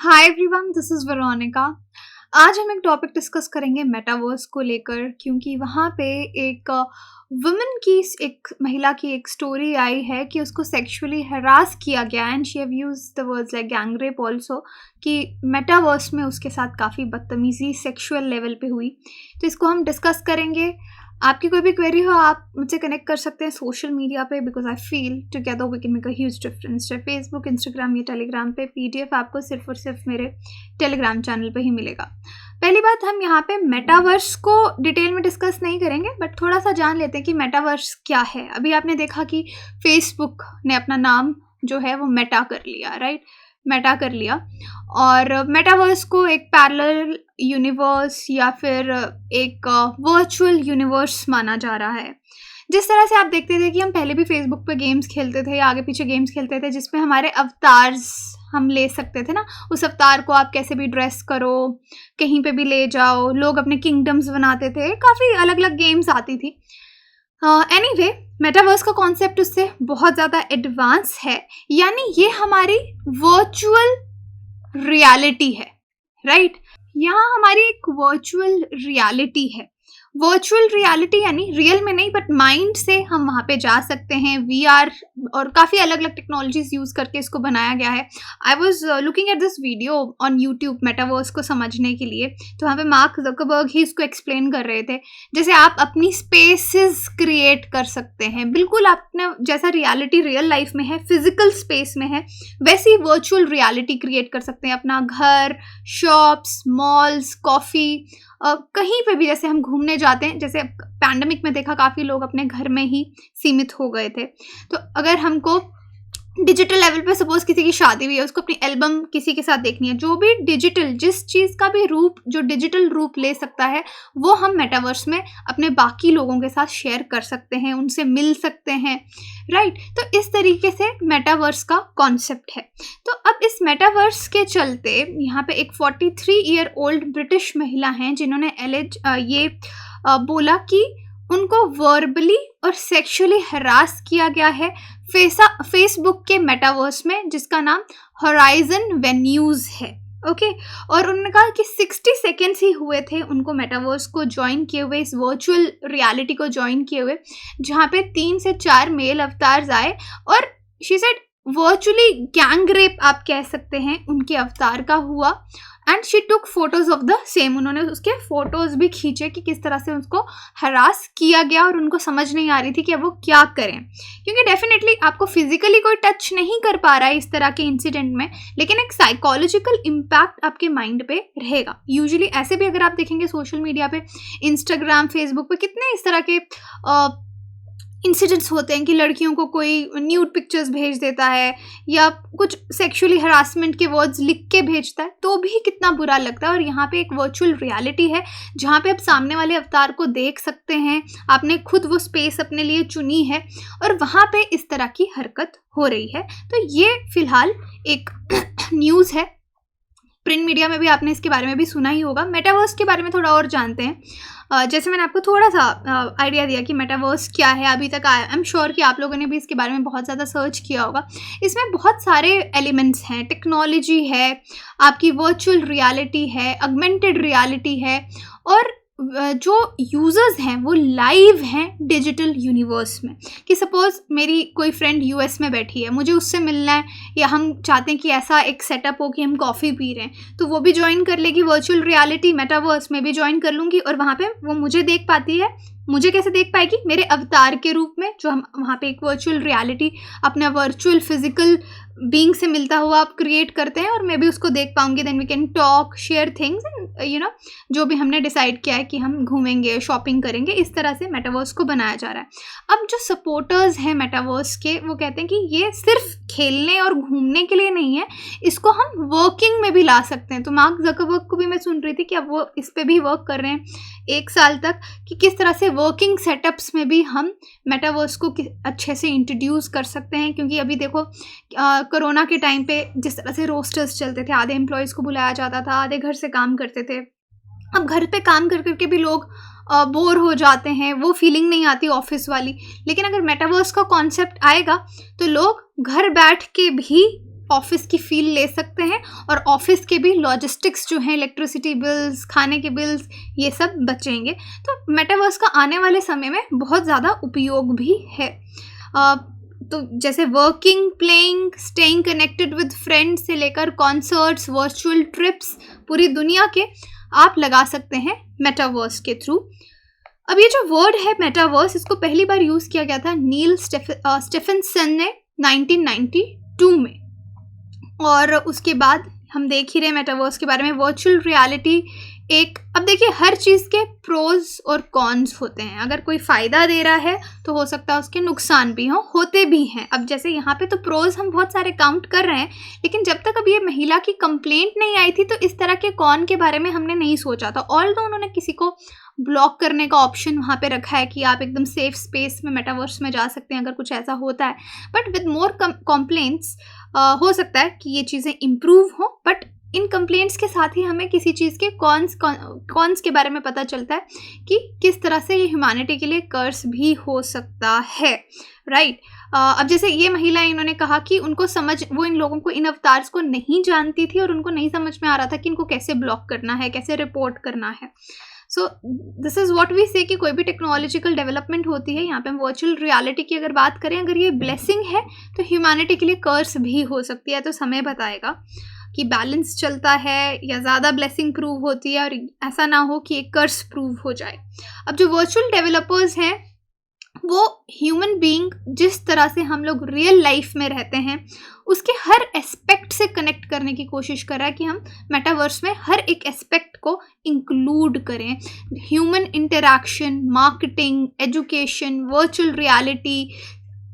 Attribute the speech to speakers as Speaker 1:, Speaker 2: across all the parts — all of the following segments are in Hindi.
Speaker 1: Hi everyone, this is Veronica. आज हम एक टॉपिक डिस्कस करेंगे मेटावर्स को लेकर, क्योंकि वहाँ पे एक वुमेन की एक महिला की एक स्टोरी आई है कि उसको सेक्सुअली हरास किया गया and she have used the words like gang rape also, कि मेटावर्स में उसके साथ काफ़ी बदतमीज़ी सेक्सुअल लेवल पे हुई। तो इसको हम डिस्कस करेंगे। आपकी कोई भी क्वेरी हो आप मुझसे कनेक्ट कर सकते हैं सोशल मीडिया पे, because I feel together we can make a huge difference. चाहे फेसबुक, इंस्टाग्राम या टेलीग्राम पे पीडीएफ आपको सिर्फ और सिर्फ मेरे टेलीग्राम चैनल पे ही मिलेगा। पहली बात, हम यहाँ पे मेटावर्स को डिटेल में डिस्कस नहीं करेंगे, बट थोड़ा सा जान लेते हैं कि मेटावर्स क्या है। अभी आपने देखा कि फेसबुक ने अपना नाम जो है वो मेटा कर लिया, राइट? मेटा कर लिया, और मेटावर्स को एक पैरेलल यूनिवर्स या फिर एक वर्चुअल यूनिवर्स माना जा रहा है। जिस तरह से आप देखते थे कि हम पहले भी फेसबुक पे गेम्स खेलते थे या आगे पीछे गेम्स खेलते थे जिसमें हमारे अवतार्स हम ले सकते थे ना, उस अवतार को आप कैसे भी ड्रेस करो, कहीं पे भी ले जाओ, लोग अपने किंगडम्स बनाते थे, काफ़ी अलग अलग गेम्स आती थी। एनीवे, मेटावर्स का कॉन्सेप्ट उससे बहुत ज़्यादा एडवांस है, यानी ये हमारी वर्चुअल रियलिटी है, राइट? यहाँ हमारी एक वर्चुअल रियलिटी है। वर्चुअल रियलिटी यानी रियल में नहीं, बट माइंड से हम वहाँ पे जा सकते हैं। वीआर और काफ़ी अलग अलग टेक्नोलॉजीज यूज़ करके इसको बनाया गया है। I was looking at this video on YouTube metaverse को समझने के लिए, तो वहाँ पे मार्क ज़करबर्ग ही इसको एक्सप्लेन कर रहे थे। जैसे आप अपनी स्पेसेस क्रिएट कर सकते हैं, बिल्कुल आपने जैसा रियलिटी रियल लाइफ में है, फिजिकल स्पेस में है, वैसी वर्चुअल रियलिटी क्रिएट कर सकते हैं। अपना घर, शॉप्स, मॉल्स, कॉफ़ी, कहीं पे भी जैसे हम घूमने जाते हैं, जैसे पैंडेमिक में देखा काफ़ी लोग अपने घर में ही सीमित हो गए थे। तो अगर हमको डिजिटल लेवल पे सपोज किसी की शादी हुई है, उसको अपनी एल्बम किसी के साथ देखनी है, जो भी डिजिटल, जिस चीज़ का भी रूप जो डिजिटल रूप ले सकता है, वो हम मेटावर्स में अपने बाकी लोगों के साथ शेयर कर सकते हैं, उनसे मिल सकते हैं, राइट? तो इस तरीके से मेटावर्स का कॉन्सेप्ट है। तो अब इस मेटावर्स के चलते यहाँ पे एक 43 ईयर ओल्ड ब्रिटिश महिला हैं जिन्होंने बोला कि उनको वर्बली और सेक्सुअली हरास किया गया है फेसबुक के मेटावर्स में, जिसका नाम होराइजन वेन्यूज़ है। ओके, और उन्होंने कहा कि 60 सेकेंड्स ही हुए थे उनको मेटावर्स को ज्वाइन किए हुए, इस वर्चुअल रियलिटी को ज्वाइन किए हुए, जहाँ पे 3 से 4 मेल अवतार्स आए और she said virtually gang rape आप कह सकते हैं उनके अवतार का हुआ। And she took photos of the same, उन्होंने उसके फोटोज भी खींचे कि किस तरह से उसको हरास किया गया, और उनको समझ नहीं आ रही थी कि अब वो क्या करें, क्योंकि डेफिनेटली आपको फिजिकली कोई टच नहीं कर पा रहा है इस तरह के इंसिडेंट में, लेकिन एक साइकोलॉजिकल इम्पैक्ट आपके माइंड पे रहेगा। यूजुअली ऐसे भी अगर आप देखेंगे सोशल मीडिया पे, इंस्टाग्राम, फेसबुक पे कितने इस तरह के इंसिडेंट्स होते हैं कि लड़कियों को कोई न्यूड पिक्चर्स भेज देता है या कुछ सेक्सुअली हरासमेंट के वर्ड्स लिख के भेजता है, तो भी कितना बुरा लगता है। और यहाँ पे एक वर्चुअल रियलिटी है जहाँ पे आप सामने वाले अवतार को देख सकते हैं, आपने खुद वो स्पेस अपने लिए चुनी है और वहाँ पे इस तरह की हरकत हो रही है। तो ये फिलहाल एक न्यूज़ है। प्रिंट मीडिया में भी आपने इसके बारे में भी सुना ही होगा। मेटावर्स के बारे में थोड़ा और जानते हैं। जैसे मैंने आपको थोड़ा सा आइडिया दिया कि मेटावर्स क्या है, अभी तक आई एम श्योर कि आप लोगों ने भी इसके बारे में बहुत ज़्यादा सर्च किया होगा। इसमें बहुत सारे एलिमेंट्स हैं, टेक्नोलॉजी है, आपकी वर्चुअल रियलिटी है, ऑगमेंटेड रियलिटी है, और जो यूज़र्स हैं वो लाइव हैं डिजिटल यूनिवर्स में। कि सपोज़ मेरी कोई फ्रेंड यूएस में बैठी है, मुझे उससे मिलना है, या हम चाहते हैं कि ऐसा एक सेटअप हो कि हम कॉफ़ी पी रहे हैं, तो वो भी ज्वाइन कर लेगी वर्चुअल रियलिटी मेटावर्स में, भी ज्वाइन कर लूँगी, और वहाँ पे वो मुझे देख पाती है। मुझे कैसे देख पाएगी? मेरे अवतार के रूप में, जो हम वहाँ पे एक वर्चुअल रियलिटी अपना वर्चुअल फिजिकल बीइंग से मिलता हुआ आप क्रिएट करते हैं, और मैं भी उसको देख पाऊंगी। Then we can talk, share things, and जो भी हमने डिसाइड किया है कि हम घूमेंगे, शॉपिंग करेंगे, इस तरह से मेटावर्स को बनाया जा रहा है। अब जो सपोर्टर्स हैं मेटावर्स के, वो कहते हैं कि ये सिर्फ खेलने और घूमने के लिए नहीं है, इसको हम वर्किंग में भी ला सकते हैं। तो मार्क ज़करबर्ग को भी मैं सुन रही थी कि अब वो इस पर भी वर्क कर रहे हैं 1 साल तक, कि किस तरह से वर्किंग सेटअप्स में भी हम मेटावर्स को अच्छे से इंट्रोड्यूस कर सकते हैं। क्योंकि अभी देखो कोरोना के टाइम पे जिस तरह से रोस्टर्स चलते थे, आधे एम्प्लॉयज़ को बुलाया जाता था, आधे घर से काम करते थे। अब घर पे काम कर करके भी लोग बोर हो जाते हैं, वो फीलिंग नहीं आती ऑफिस वाली। लेकिन अगर मेटावर्स का कॉन्सेप्ट आएगा तो लोग घर बैठ के भी ऑफिस की फील ले सकते हैं और ऑफिस के भी लॉजिस्टिक्स जो हैं, इलेक्ट्रिसिटी बिल्स, खाने के बिल्स, ये सब बचेंगे। तो मेटावर्स का आने वाले समय में बहुत ज़्यादा उपयोग भी है। तो जैसे working, playing, staying connected with friends से लेकर कॉन्सर्ट्स, वर्चुअल ट्रिप्स, पूरी दुनिया के आप लगा सकते हैं मेटावर्स के थ्रू। अब ये जो वर्ड है मेटावर्स, इसको पहली बार यूज़ किया गया था नील स्टेफेंसन ने 1992 में, और उसके बाद हम देख ही रहे मेटावर्स के बारे में। वर्चुअल रियलिटी एक, अब देखिए हर चीज़ के प्रोज और कॉन्स होते हैं। अगर कोई फ़ायदा दे रहा है तो हो सकता है उसके नुकसान भी होते भी हैं। अब जैसे यहाँ पे तो प्रोज हम बहुत सारे काउंट कर रहे हैं, लेकिन जब तक अब ये महिला की कंप्लेंट नहीं आई थी तो इस तरह के कॉन के बारे में हमने नहीं सोचा था। ऑल्दो उन्होंने किसी को ब्लॉक करने का ऑप्शन वहाँ पे रखा है कि आप एकदम सेफ स्पेस में मेटावर्स में जा सकते हैं अगर कुछ ऐसा होता है, बट विद मोर कंप्लेंट्स हो सकता है कि ये चीज़ें इम्प्रूव हो। बट इन कंप्लेंट्स के साथ ही हमें किसी चीज़ के कॉन्स के बारे में पता चलता है कि किस तरह से ये ह्यूमैनिटी के लिए कर्स भी हो सकता है, राइट। अब जैसे ये महिला, इन्होंने कहा कि उनको वो इन लोगों को, इन अवतार्स को नहीं जानती थी और उनको नहीं समझ में आ रहा था कि इनको कैसे ब्लॉक करना है, कैसे रिपोर्ट करना है। So this is what we say कि कोई भी टेक्नोलॉजिकल डेवलपमेंट होती है, यहाँ पे हम वर्चुअल रियलिटी की अगर बात करें, अगर ये ब्लेसिंग है तो ह्यूमैनिटी के लिए कर्स भी हो सकती है। तो समय बताएगा कि बैलेंस चलता है या ज़्यादा ब्लेसिंग प्रूव होती है, और ऐसा ना हो कि एक कर्स प्रूव हो जाए। अब जो वर्चुअल डेवलपर्स हैं वो ह्यूमन बीइंग, जिस तरह से हम लोग रियल लाइफ में रहते हैं उसके हर एस्पेक्ट से कनेक्ट करने की कोशिश कर रहा है कि हम मेटावर्स में हर एक एस्पेक्ट को इंक्लूड करें। Human interaction, marketing, education, virtual reality,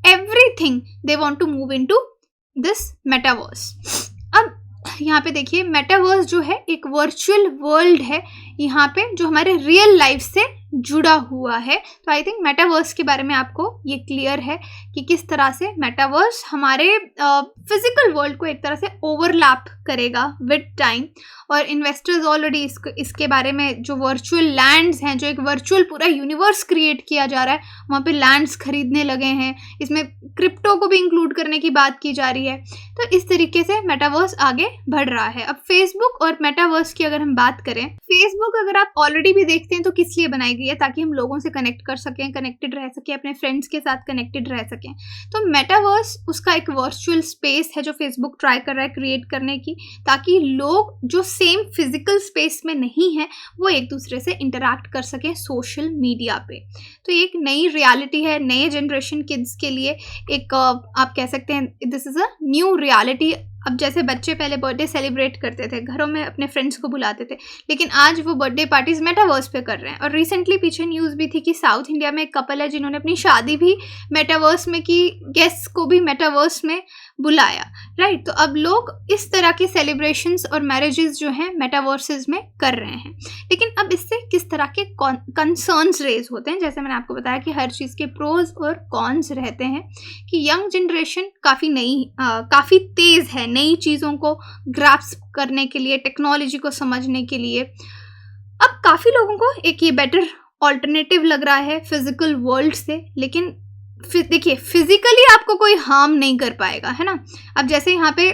Speaker 1: everything they want to move into this metaverse. अब यहाँ पे देखिए, मेटावर्स जो है एक वर्चुअल वर्ल्ड है यहाँ पे जो हमारे रियल लाइफ से जुड़ा हुआ है। तो आई थिंक मेटावर्स के बारे में आपको ये क्लियर है कि किस तरह से मेटावर्स हमारे फिजिकल वर्ल्ड को एक तरह से ओवरलैप करेगा विद टाइम। और इन्वेस्टर्स ऑलरेडी इसके बारे में, जो वर्चुअल लैंड्स हैं, जो एक वर्चुअल पूरा यूनिवर्स क्रिएट किया जा रहा है, वहाँ पे लैंड्स खरीदने लगे हैं। इसमें क्रिप्टो को भी इंक्लूड करने की बात की जा रही है। तो इस तरीके से मेटावर्स आगे बढ़ रहा है। अब फेसबुक और मेटावर्स की अगर हम बात करें, फेसबुक अगर आप ऑलरेडी भी देखते हैं तो किस लिए बनाई गई है, ताकि हम लोगों से कनेक्ट कर सकें, कनेक्टेड रह सकें, अपने फ्रेंड्स के साथ कनेक्टेड रह सकें। तो मेटावर्स उसका एक वर्चुअल स्पेस है जो फेसबुक ट्राई कर रहा है क्रिएट करने की, ताकि लोग जो सेम फिजिकल स्पेस में नहीं है वो एक दूसरे से इंटरैक्ट कर सकें सोशल मीडिया पे। तो ये एक नई रियलिटी है नए जनरेशन किड्स के लिए। एक आप कह सकते हैं this is a new reality. अब जैसे बच्चे पहले बर्थडे सेलिब्रेट करते थे, घरों में अपने फ्रेंड्स को बुलाते थे, लेकिन आज वो बर्थडे पार्टीज मेटावर्स पे कर रहे हैं। और रिसेंटली पीछे न्यूज़ भी थी कि साउथ इंडिया में एक कपल है जिन्होंने अपनी शादी भी मेटावर्स में की, गेस्ट्स को भी मेटावर्स में बुलाया, राइट। तो अब लोग इस तरह के सेलिब्रेशंस और मैरिजेस जो हैं मेटावर्सेस में कर रहे हैं। लेकिन अब इससे किस तरह के कंसर्न्स रेज होते हैं, जैसे मैंने आपको बताया कि हर चीज़ के प्रोज और कॉन्स रहते हैं, कि यंग जनरेशन काफ़ी तेज़ है नई चीज़ों को ग्रास्प करने के लिए, टेक्नोलॉजी को समझने के लिए। अब काफ़ी लोगों को एक ये बेटर ऑल्टरनेटिव लग रहा है फिजिकल वर्ल्ड से। लेकिन देखिए, फिजिकली आपको कोई हार्म नहीं कर पाएगा, है ना। अब जैसे यहाँ पे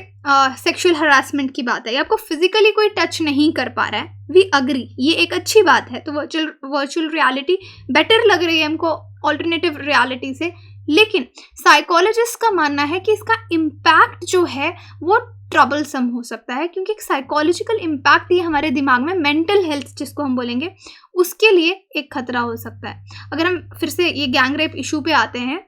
Speaker 1: सेक्सुअल हरासमेंट की बात है, आपको फिजिकली कोई टच नहीं कर पा रहा है, वी अग्री, ये एक अच्छी बात है। तो वर्चुअल रियलिटी बेटर लग रही है हमको ऑल्टरनेटिव रियलिटी से। लेकिन साइकोलॉजिस्ट का मानना है कि इसका इम्पैक्ट जो है वो ट्रबलसम हो सकता है, क्योंकि एक साइकोलॉजिकल इम्पैक्ट ये हमारे दिमाग में, मेंटल हेल्थ जिसको हम बोलेंगे, उसके लिए एक खतरा हो सकता है। अगर हम फिर से ये गैंग रेप इशू पे आते हैं,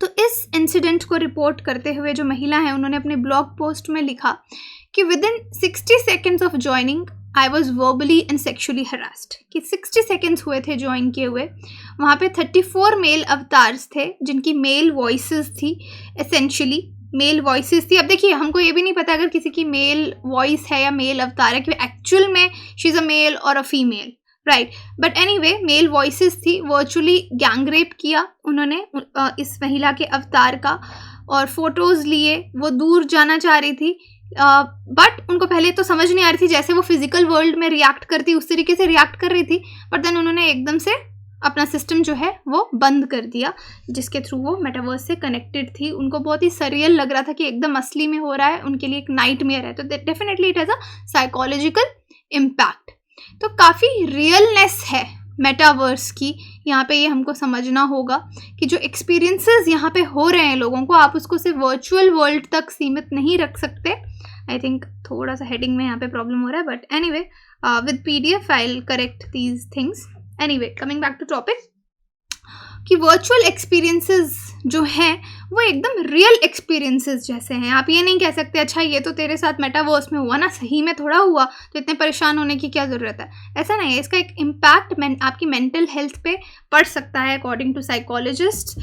Speaker 1: तो इस इंसिडेंट को रिपोर्ट करते हुए जो महिला है उन्होंने अपने ब्लॉग पोस्ट में लिखा कि within 60 seconds of joining I was verbally and sexually harassed. कि 60 सेकेंड्स हुए थे ज्वाइन किए हुए, वहाँ पे 34 मेल अवतार्स थे जिनकी मेल वॉइसेस थी, एसेंशियली मेल वॉइसेस थी। अब देखिए, हमको ये भी नहीं पता अगर किसी की मेल वॉइस है या मेल अवतार है कि एक्चुअल में शी इज़ अ मेल और a female, right. But anyway, male voices थी। वर्चुअली गैंग रेप किया उन्होंने इस महिला के अवतार का, और फोटोज़ लिए। वो दूर जाना चाह रही थी, बट उनको पहले तो समझ नहीं आ रही थी, जैसे वो फिजिकल वर्ल्ड में रिएक्ट करती उस तरीके से रिएक्ट कर रही थी, बट देन उन्होंने एकदम से अपना सिस्टम जो है वो बंद कर दिया, जिसके थ्रू वो मेटावर्स से कनेक्टेड थी। उनको बहुत ही सरियल लग रहा था कि एकदम असली में हो रहा है, उनके लिए एक नाइटमेयर है। तो definitely it has a psychological impact. तो काफ़ी रियलनेस है मेटावर्स की, यहाँ पे ये हमको समझना होगा कि जो एक्सपीरियंसेस यहाँ पे हो रहे हैं लोगों को, आप उसको सिर्फ वर्चुअल वर्ल्ड तक सीमित नहीं रख सकते। आई थिंक थोड़ा सा हेडिंग में यहाँ पे प्रॉब्लम हो रहा है, but anyway with PDF I will correct these things. Anyway coming back to topic, कि वर्चुअल एक्सपीरियंसेस जो हैं वो एकदम रियल एक्सपीरियंसेस जैसे हैं। आप ये नहीं कह सकते अच्छा ये तो तेरे साथ मेटावर्स में हुआ ना, सही में थोड़ा हुआ तो इतने परेशान होने की क्या ज़रूरत है। ऐसा नहीं है, इसका एक इम्पैक्ट आपकी मेंटल हेल्थ पे पड़ सकता है according to psychologist.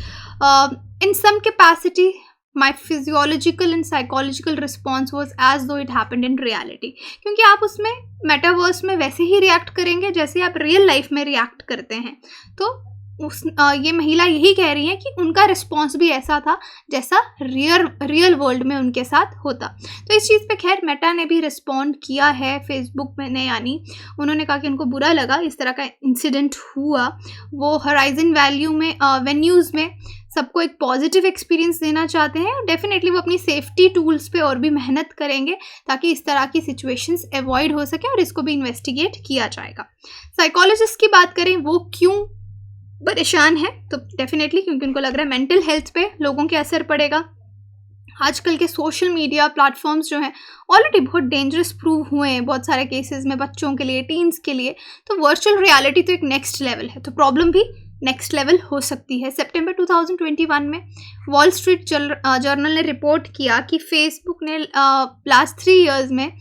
Speaker 1: In some capacity my physiological and psychological response was as though it happened in reality, क्योंकि आप उसमें मेटावर्स में वैसे ही रिएक्ट करेंगे जैसे आप रियल लाइफ में रिएक्ट करते हैं। तो ये महिला यही कह रही है कि उनका रिस्पॉन्स भी ऐसा था जैसा रियल वर्ल्ड में उनके साथ होता। तो इस चीज़ पे खैर मेटा ने भी रिस्पॉन्ड किया है फेसबुक में ने, यानी उन्होंने कहा कि उनको बुरा लगा इस तरह का इंसिडेंट हुआ। वो होराइजन वेन्यूज़ में सबको एक पॉजिटिव एक्सपीरियंस देना चाहते हैं और डेफिनेटली वो अपनी सेफ्टी टूल्स पे और भी मेहनत करेंगे ताकि इस तरह की सिचुएशंस अवॉइड हो सके और इसको भी इन्वेस्टिगेट किया जाएगा। साइकोलॉजिस्ट की बात करें, वो क्यों परेशान है, तो डेफिनेटली क्योंकि उनको लग रहा है मेंटल हेल्थ पे लोगों के असर पड़ेगा। आजकल के सोशल मीडिया प्लेटफॉर्म्स जो हैं ऑलरेडी बहुत डेंजरस प्रूव हुए हैं बहुत सारे केसेस में, बच्चों के लिए, टीन्स के लिए। तो वर्चुअल रियलिटी तो एक नेक्स्ट लेवल है, तो प्रॉब्लम भी नेक्स्ट लेवल हो सकती है। सितंबर 2021 में वॉल स्ट्रीट जर्नल ने रिपोर्ट किया कि फेसबुक ने लास्ट 3 ईयर्स में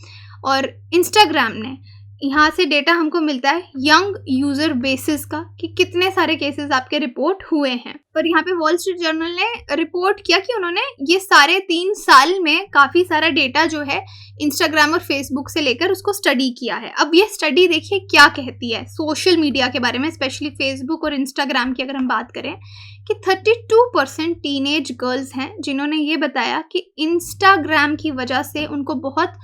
Speaker 1: और इंस्टाग्राम ने, यहाँ से डेटा हमको मिलता है यंग यूज़र बेसिस का कि कितने सारे केसेस आपके रिपोर्ट हुए हैं। पर यहाँ पे वॉल स्ट्रीट जर्नल ने रिपोर्ट किया कि उन्होंने ये सारे 3 साल में काफ़ी सारा डेटा जो है इंस्टाग्राम और फेसबुक से लेकर उसको स्टडी किया है। अब ये स्टडी देखिए क्या कहती है सोशल मीडिया के बारे में, स्पेशली फेसबुक और इंस्टाग्राम की अगर हम बात करें, कि 32% टीनेज गर्ल्स हैं जिन्होंने ये बताया कि इंस्टाग्राम की वजह से उनको बहुत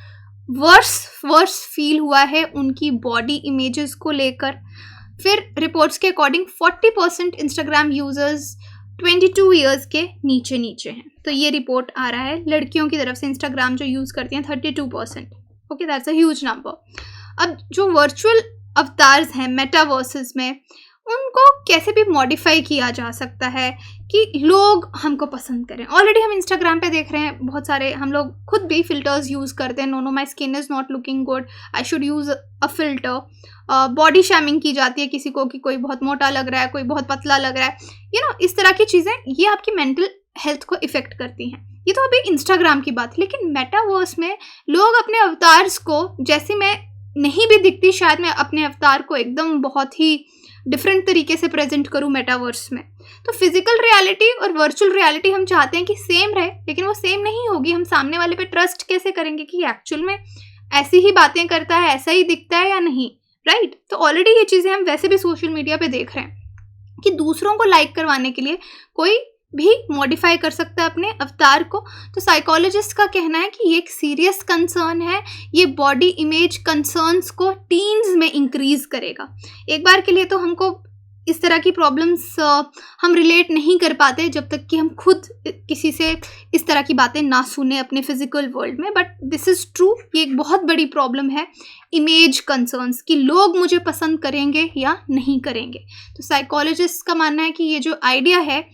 Speaker 1: वर्स फील हुआ है उनकी बॉडी इमेजेस को लेकर। फिर रिपोर्ट्स के अकॉर्डिंग 40% इंस्टाग्राम यूजर्स 22 ईयर्स के नीचे हैं। तो ये रिपोर्ट आ रहा है लड़कियों की तरफ से, इंस्टाग्राम जो यूज़ करती हैं 32%। Okay, that's a huge number. अब जो वर्चुअल अवतार्स हैं मेटावर्सेस में, उनको कैसे भी मॉडिफाई किया जा सकता है कि लोग हमको पसंद करें। ऑलरेडी हम इंस्टाग्राम पे देख रहे हैं बहुत सारे, हम लोग खुद भी फ़िल्टर्स यूज़ करते हैं। Know my skin is not looking good, I should use a filter. Body shaming की जाती है किसी को कि कोई बहुत मोटा लग रहा है, कोई बहुत पतला लग रहा है, इस तरह की चीज़ें ये आपकी मेंटल हेल्थ को इफ़ेक्ट करती हैं। ये तो अभी इंस्टाग्राम की बात, लेकिन मेटावर्स में लोग अपने अवतार्स को, जैसे मैं नहीं भी दिखती, शायद मैं अपने अवतार को एकदम बहुत ही डिफरेंट तरीके से प्रेजेंट करूँ मेटावर्स में। तो फिजिकल रियलिटी और वर्चुअल रियलिटी हम चाहते हैं कि सेम रहे, लेकिन वो सेम नहीं होगी। हम सामने वाले पे ट्रस्ट कैसे करेंगे कि एक्चुअल में ऐसी ही बातें करता है, ऐसा ही दिखता है या नहीं, राइट? तो ऑलरेडी ये चीज़ें हम वैसे भी सोशल मीडिया पे देख रहे हैं कि दूसरों को लाइक करवाने के लिए कोई भी मॉडिफाई कर सकता है अपने अवतार को। तो साइकोलॉजिस्ट का कहना है कि ये एक सीरियस कंसर्न है, ये बॉडी इमेज कंसर्न्स को टीन्स में इंक्रीज करेगा। एक बार के लिए तो हमको इस तरह की प्रॉब्लम्स हम रिलेट नहीं कर पाते जब तक कि हम खुद किसी से इस तरह की बातें ना सुने अपने फिजिकल वर्ल्ड में, बट दिस इज़ ट्रू। ये एक बहुत बड़ी प्रॉब्लम है इमेज कंसर्न्स कि लोग मुझे पसंद करेंगे या नहीं करेंगे। तो साइकोलॉजिस्ट का मानना है कि ये जो आइडिया है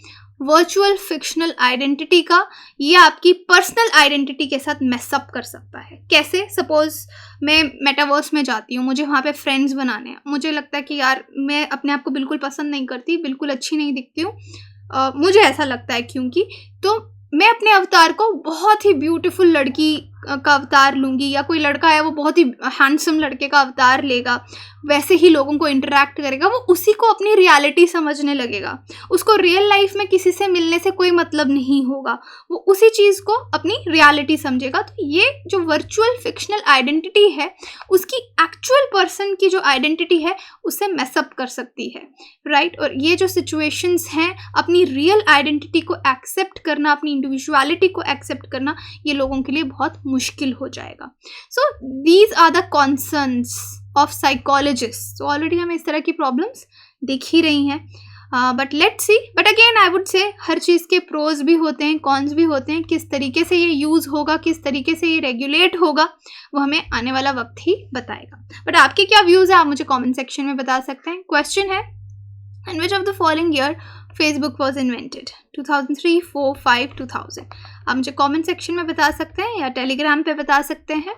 Speaker 1: वर्चुअल फिक्शनल आइडेंटिटी का, ये आपकी पर्सनल आइडेंटिटी के साथ मैसअप कर सकता है। कैसे? सपोज मैं मेटावर्स में जाती हूँ, मुझे वहाँ पे फ्रेंड्स बनाने हैं, मुझे लगता है कि यार मैं अपने आप को बिल्कुल पसंद नहीं करती, बिल्कुल अच्छी नहीं दिखती हूँ, मुझे ऐसा लगता है क्योंकि, तो मैं अपने अवतार को बहुत ही ब्यूटीफुल लड़की का अवतार लूँगी, या कोई लड़का है वो बहुत ही हैंडसम लड़के का अवतार लेगा, वैसे ही लोगों को इंटरेक्ट करेगा, वो उसी को अपनी रियलिटी समझने लगेगा। उसको रियल लाइफ में किसी से मिलने से कोई मतलब नहीं होगा, वो उसी चीज़ को अपनी रियलिटी समझेगा। तो ये जो वर्चुअल फिक्शनल आइडेंटिटी है उसकी एक्चुअल पर्सन की जो आइडेंटिटी है उससे मैसअप कर सकती है, राइट? और ये जो सिचुएशंस हैं, अपनी रियल आइडेंटिटी को एक्सेप्ट करना, अपनी इंडिविजुअलिटी को एक्सेप्ट करना, ये लोगों के लिए बहुत मुश्किल हो जाएगा। So these are the concerns of psychologist. तो ऑलरेडी हमें इस तरह की प्रॉब्लम्स देख ही रही हैं। But let's see, but again I would say हर चीज़ के प्रोज भी होते हैं, कॉन्स भी होते हैं। किस तरीके से ये यूज़ होगा, किस तरीके से ये रेगुलेट होगा, वो हमें आने वाला वक्त ही बताएगा। बट आपके क्या व्यूज़ है, आप मुझे कमेंट सेक्शन में बता सकते हैं। क्वेश्चन है, in which of the following year Facebook was invented? 2003, 4, 5, 2000। आप मुझे कमेंट सेक्शन में बता सकते हैं या टेलीग्राम पे बता सकते हैं।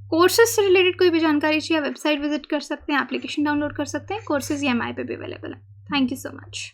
Speaker 1: कोर्सेज से रिलेटेड कोई भी जानकारी चाहिए, वेबसाइट विजिट कर सकते हैं, एप्लीकेशन डाउनलोड कर सकते हैं। कोर्सेज EMI पे भी अवेलेबल है। Thank you so much.